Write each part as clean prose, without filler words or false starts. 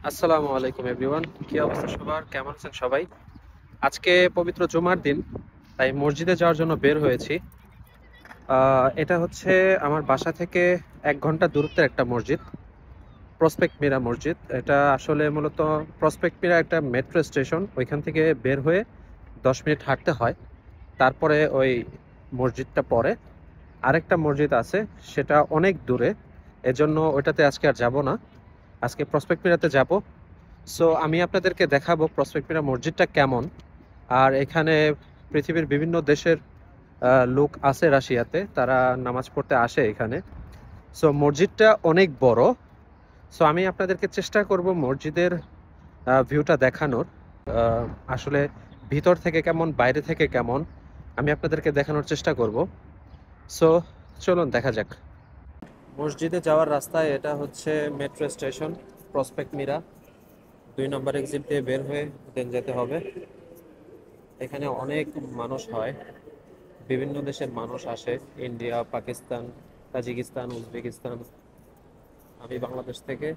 আসসালামু আলাইকুম এভরিওয়ান, কি অবস্থা সবার? কেমন আছেন সবাই? আজকে পবিত্র জুমার দিন, তাই মসজিদে যাওয়ার জন্য বের হয়েছি। এটা হচ্ছে আমার বাসা থেকে 1 ঘন্টা দূরত্বের একটা মসজিদ, প্রসপেক্ট মিরা মসজিদ। এটা আসলে মূলত প্রসপেক্ট মিরা একটা মেট্রো স্টেশন, ওইখান থেকে বের হয়ে 10 মিনিট হাঁটতে হয়, তারপরে ওই মসজিদটা পড়ে। আরেকটা মসজিদ আছে, সেটা অনেক দূরে, এজন্য ওইটাতে আজকে আর যাব না। আজকে প্রসপেক্ট মিরাতে যাব। সো আমি আপনাদেরকে দেখাবো প্রসপেক্ট মিরা মসজিদটা কেমন। আর এখানে পৃথিবীর বিভিন্ন দেশের লোক আছে, রাশিয়াতে তারা নামাজ পড়তে আসে এখানে। সো মসজিদটা অনেক বড়। সো আমি আপনাদেরকে চেষ্টা করব মসজিদের ভিউটা দেখানোর। আসলে ভিতর থেকে কেমন, বাইরে থেকে কেমন, আমি আপনাদেরকে দেখানোর চেষ্টা করব। সো চলুন দেখা যাক। মসজিদে যাওয়ার রাস্তায় এটা হচ্ছে মেট্রো স্টেশন প্রসপেক্ট মিরা। 2 নম্বর এক্সিট দিয়ে বের হয়ে দেন যেতে হবে। এখানে অনেক মানুষ হয়, বিভিন্ন দেশের মানুষ আসে, ইন্ডিয়া, পাকিস্তান, তাজিকিস্তান, উজবেকিস্তান, আমি বাংলাদেশ থেকে,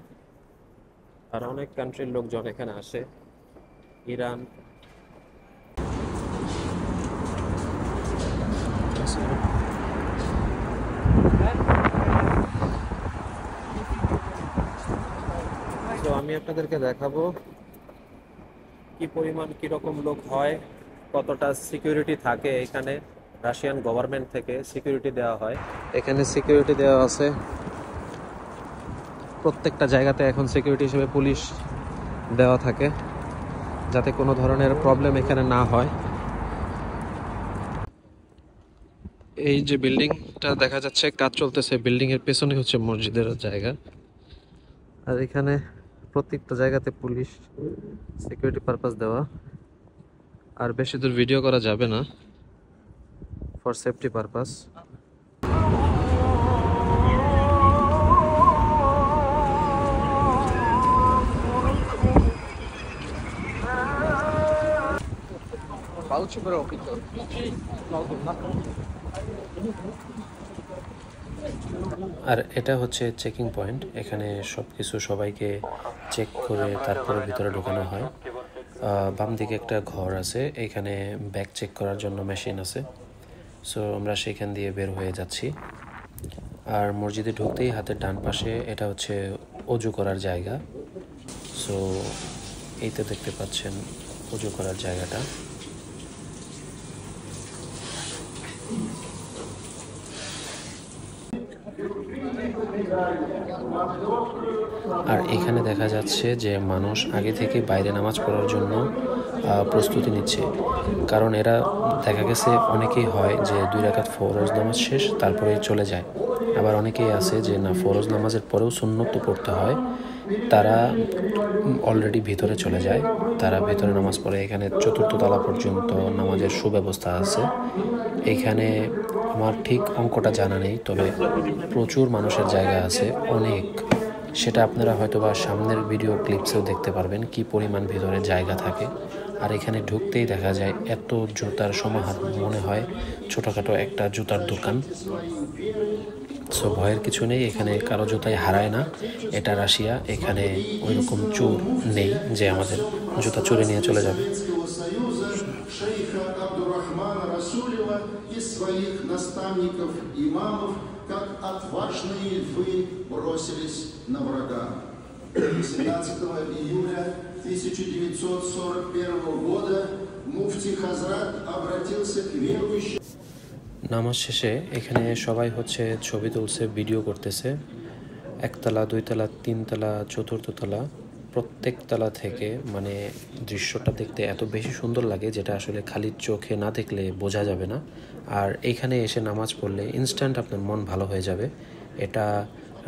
আর অনেক কান্ট্রির লোকজন এখানে আসে, ইরান। তো আমি আপনাদেরকে দেখাবো কি পরিমাণ, কিরকম লোক হয়, কতটা সিকিউরিটি থাকে এখানে। রাশিয়ান গভর্নমেন্ট থেকে সিকিউরিটি দেওয়া হয়, এখানে সিকিউরিটি দেওয়া আছে প্রত্যেকটা জায়গাতে। এখন সিকিউরিটি হিসেবে পুলিশ দেওয়া থাকে, যাতে কোনো ধরনের প্রবলেম এখানে না হয়। এই যে বিল্ডিংটা দেখা যাচ্ছে, কাজ চলতেছে, বিল্ডিং এর পেছনে হচ্ছে মসজিদের জায়গা। আর এখানে প্রত্যেকটা জায়গাতে পুলিশ সিকিউরিটি পারপাস দেওয়া। আর বেশি দূর ভিডিও করা যাবে না, ফর সেফটি পারপাস। আর এটা হচ্ছে চেকিং পয়েন্ট, এখানে সবকিছু সবাইকে চেক করে তারপরে ভিতরে ঢোকানো হয়। বাম দিকে একটা ঘর আছে, এখানে ব্যাগ চেক করার জন্য মেশিন আছে। সো আমরা সেখান দিয়ে বের হয়ে যাচ্ছি। আর মসজিদে ঢুকতেই হাতের ডান পাশে এটা হচ্ছে অজু করার জায়গা। সো এই তো দেখতে পাচ্ছেন অজু করার জায়গাটা। আর এখানে দেখা যাচ্ছে যে মানুষ আগে থেকে বাইরে নামাজ পড়ার জন্য প্রস্তুতি নিচ্ছে, কারণ এরা দেখা গেছে অনেকেই হয় যে 2 রাকাত ফরজ নামাজ শেষ তারপরে চলে যায়। আবার অনেকেই আছে যে না, ফরজ নামাজের পরেও সুন্নত পড়তে হয়, তারা অলরেডি ভিতরে চলে যায়, তারা ভিতরে নামাজ পড়ে। এখানে 4র্থ তলা পর্যন্ত নামাজের সুব্যবস্থা আছে। এখানে আমার ঠিক অঙ্কটা জানা নেই, তবে প্রচুর মানুষের জায়গা আছে, অনেক। সেটা আপনারা হয়তোবা সামনের ভিডিও ক্লিপসেও দেখতে পারবেন কি পরিমাণ ভিতরে জায়গা থাকে। আর এখানে ঢুকতেই দেখা যায় এত জুতার সমাহার, মনে হয় ছোটোখাটো একটা জুতার দোকান। সো ভয়ের কিছু নেই, এখানে কারো জুতাই হারায় না। এটা রাশিয়া, এখানে ওইরকম চোর নেই যে আমাদের জুতা চুরি নিয়ে চলে যাবে। как отважные львы бросились на врага. 17 июля 1941 года муфти Хазрат обратился к верующим. নামাজ শেষে এখানে সবাই হচ্ছে ছবি তুলছে, ভিডিও করতেছে। 1তলা, 2তলা, 3তলা, 4র্থ তলা, প্রত্যেক তলা থেকে মানে দৃশ্যটা দেখতে এত বেশি সুন্দর লাগে, যেটা আসলে খালি চোখে না দেখলে বোঝা যাবে না। আর এইখানে এসে নামাজ পড়লে ইনস্ট্যান্ট আপনার মন ভালো হয়ে যাবে। এটা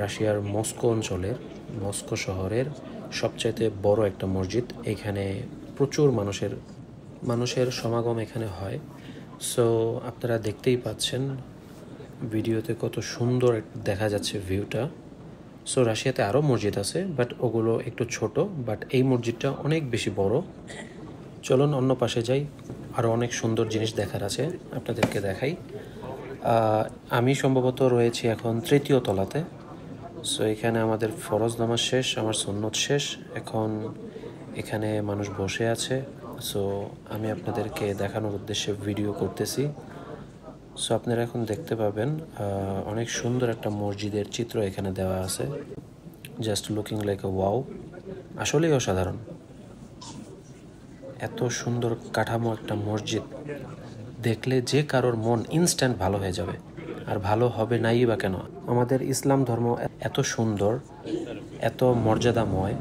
রাশিয়ার মস্কো অঞ্চলের, মস্কো শহরের সবচাইতে বড় একটা মসজিদ। এখানে প্রচুর মানুষের সমাগম এখানে হয়। সো আপনারা দেখতেই পাচ্ছেন ভিডিওতে কত সুন্দর দেখা যাচ্ছে ভিউটা। সো রাশিয়াতে আরও মসজিদ আছে, বাট ওগুলো একটু ছোট, বাট এই মসজিদটা অনেক বেশি বড়। চলুন অন্য পাশে যাই, আরও অনেক সুন্দর জিনিস দেখার আছে, আপনাদেরকে দেখাই। আমি সম্ভবত রয়েছি এখন 3য় তলাতে। সো এখানে আমাদের ফরজ নামাজ শেষ, আমার সুন্নত শেষ। এখন এখানে মানুষ বসে আছে। সো আমি আপনাদেরকে দেখানোর উদ্দেশ্যে ভিডিও করতেছি। সো আপনারা এখন দেখতে পাবেন অনেক সুন্দর একটা মসজিদের চিত্র এখানে দেওয়া আছে। Just looking like a wow, আসলেই অসাধারণ। এত সুন্দর কাঠামো একটা মসজিদ দেখলে যে কারোর মন ইনস্ট্যান্ট ভালো হয়ে যাবে। আর ভালো হবে নাই বা কেন? আমাদের ইসলাম ধর্ম এত সুন্দর, এত মর্যাদাময়,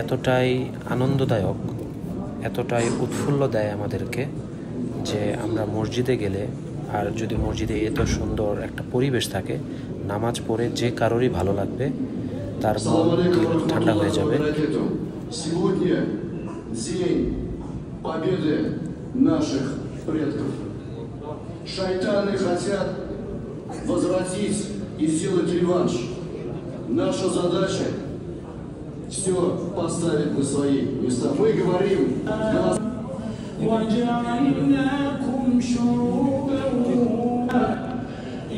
এতটাই আনন্দদায়ক, এতটাই উৎফুল্ল দেয় আমাদেরকে যে আমরা মসজিদে গেলে, আর যদি মসজিদে এত সুন্দর একটা পরিবেশ থাকে, নামাজ পড়ে যে কারোরই ভালো লাগবে, তার মন দিল ঠান্ডা হয়ে যাবে। Победы наших предков. Шайтаны хотят возвратить и сделать реванш. Наша задача все поставить на свои места. Мы говорим وجعلناكم شعوبا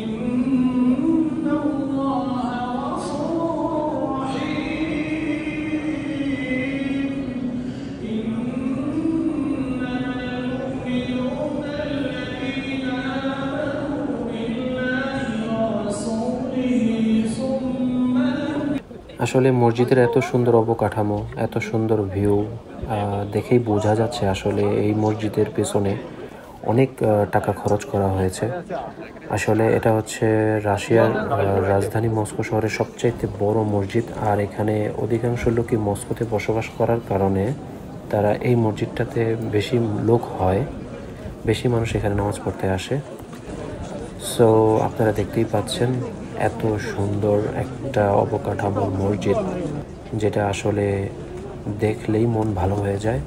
إن الله غفور رحيم إنما المؤمنون الذين آمنوا بالله ورسوله ثم আসলে মসজিদের এত সুন্দর অবকাঠামো, এত সুন্দর ভিউ দেখেই বোঝা যাচ্ছে আসলে এই মসজিদের পেছনে অনেক টাকা খরচ করা হয়েছে। আসলে এটা হচ্ছে রাশিয়ার রাজধানী মস্কো শহরের সবচাইতে বড় মসজিদ। আর এখানে অধিকাংশ লোকই মস্কোতে বসবাস করার কারণে তারা এই মসজিদটাতে বেশি লোক হয়, বেশি মানুষ এখানে নামাজ পড়তে আসে। সো আপনারা দেখতেই পাচ্ছেন এত সুন্দর একটা অবকাঠামোর মসজিদ, যেটা আসলে দেখলেই মন ভালো হয়ে যায়।